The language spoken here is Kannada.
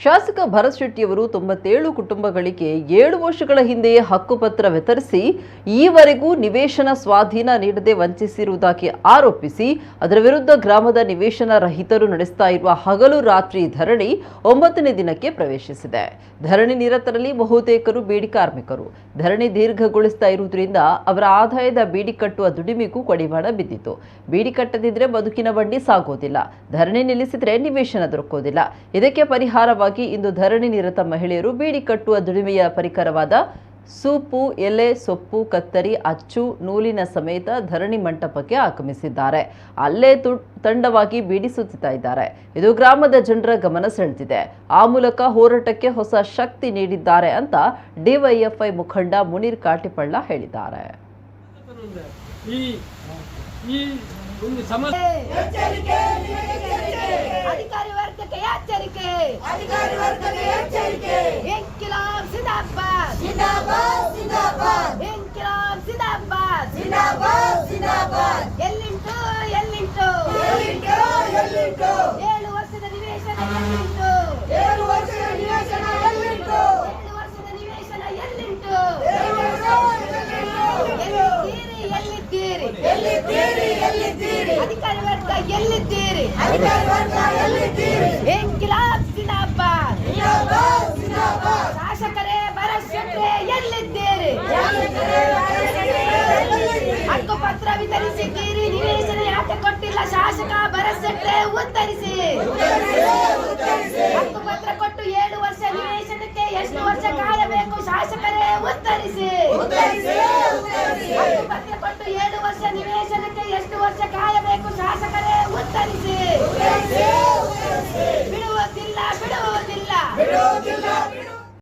ಶಾಸಕ ಭರತ್ ಶೆಟ್ಟಿಯವರು 97 ಕುಟುಂಬಗಳಿಗೆ 7 ವರ್ಷಗಳ ಹಿಂದೆಯೇ ಹಕ್ಕುಪತ್ರ ವಿತರಿಸಿ ಈವರೆಗೂ ನಿವೇಶನ ಸ್ವಾಧೀನ ನೀಡದೆ ವಂಚಿಸಿರುವುದಾಗಿ ಆರೋಪಿಸಿ ಅದರ ವಿರುದ್ಧ ಗ್ರಾಮದ ನಿವೇಶನ ರಹಿತರು ನಡೆಸ್ತಾ ಇರುವ ಹಗಲು ರಾತ್ರಿ ಧರಣಿ 9ನೇ ದಿನಕ್ಕೆ ಪ್ರವೇಶಿಸಿದೆ. ಧರಣಿ ನಿರತರಲ್ಲಿ ಬಹುತೇಕರು ಬೀಡಿ ಕಾರ್ಮಿಕರು. ಧರಣಿ ದೀರ್ಘಗೊಳಿಸ್ತಾ ಇರುವುದರಿಂದ ಅವರ ಆದಾಯದ ಬೀಡಿ ಕಟ್ಟುವ ದುಡಿಮೆಗೂ ಕಡಿವಾಣ ಬಿದ್ದಿತು. ಬೀಡಿ ಕಟ್ಟದಿದ್ರೆ ಬದುಕಿನ ಬಂಡಿ ಸಾಗೋದಿಲ್ಲ, ಧರಣಿ ನಿಲ್ಲಿಸಿದ್ರೆ ನಿವೇಶನ ದೊರಕೋದಿಲ್ಲ. ಇದಕ್ಕೆ ಪರಿಹಾರವಾಗಿ ಇಂದು ಧರಣಿ ನಿರತ ಮಹಿಳೆಯರು ಬೀಡಿ ಕಟ್ಟುವ ದುಡಿಮೆಯ ಪರಿಕರವಾದ ಸೂಪು, ಎಲೆ, ಸೊಪ್ಪು, ಕತ್ತರಿ, ಅಚ್ಚು, ನೂಲಿನ ಸಮೇತ ಧರಣಿ ಮಂಟಪಕ್ಕೆ ಆಗಮಿಸಿದ್ದಾರೆ. ಅಲ್ಲೇ ತಂಡವಾಗಿ ಬೀಡಿ ಸುತ್ತಾ ಇದ್ದಾರೆ. ಇದು ಗ್ರಾಮದ ಜನರ ಗಮನ ಸೆಳೆದಿದೆ. ಆ ಮೂಲಕ ಹೋರಾಟಕ್ಕೆ ಹೊಸ ಶಕ್ತಿ ನೀಡಿದ್ದಾರೆ ಅಂತ ಡಿವೈಎಫ್ಐ ಮುಖಂಡ ಮುನೀರ್ ಕಾಟಿಪಳ್ಳ ಹೇಳಿದ್ದಾರೆ. अधिकारी वर्ग के एಚ್ಚರಿಕೆ इंकलाब जिंदाबाद जिंदाबाद जिंदाबाद इंकलाब जिंदाबाद जिंदाबाद जिंदाबाद ಎಲ್ಲಿಂಟು 7 ವರ್ಷದ ನಿವೇಶನ ಎಲ್ಲಿಂಟು 7 ವರ್ಷದ ನಿವೇಶನ ಎಲ್ಲಿಂಟು 7 ವರ್ಷದ ನಿವೇಶನ ಎಲ್ಲಿಂಟು ಎಲ್ಲಿದ್ದೀರಿ ಅಧಿಕಾರಿ ವರ್ಗ ಎಲ್ಲಿದ್ದೀರಿ ಇಂಕಿಲಾಬ್ ಜಿಂದಾಬಾದ್ ಶಾಸಕರೇ ಭರತ್ ಶೆಟ್ಟಿ ಎಲ್ಲಿದ್ದೀರಿ ಹಕ್ಕುಪತ್ರ ವಿತರಿಸಿದ್ದೀರಿ, ನಿವೇಶನ ಯಾಕೆ ಕೊಟ್ಟಿಲ್ಲ ಶಾಸಕ ಭರತ್ ಶೆಟ್ಟಿ ಉತ್ತರಿಸಿ.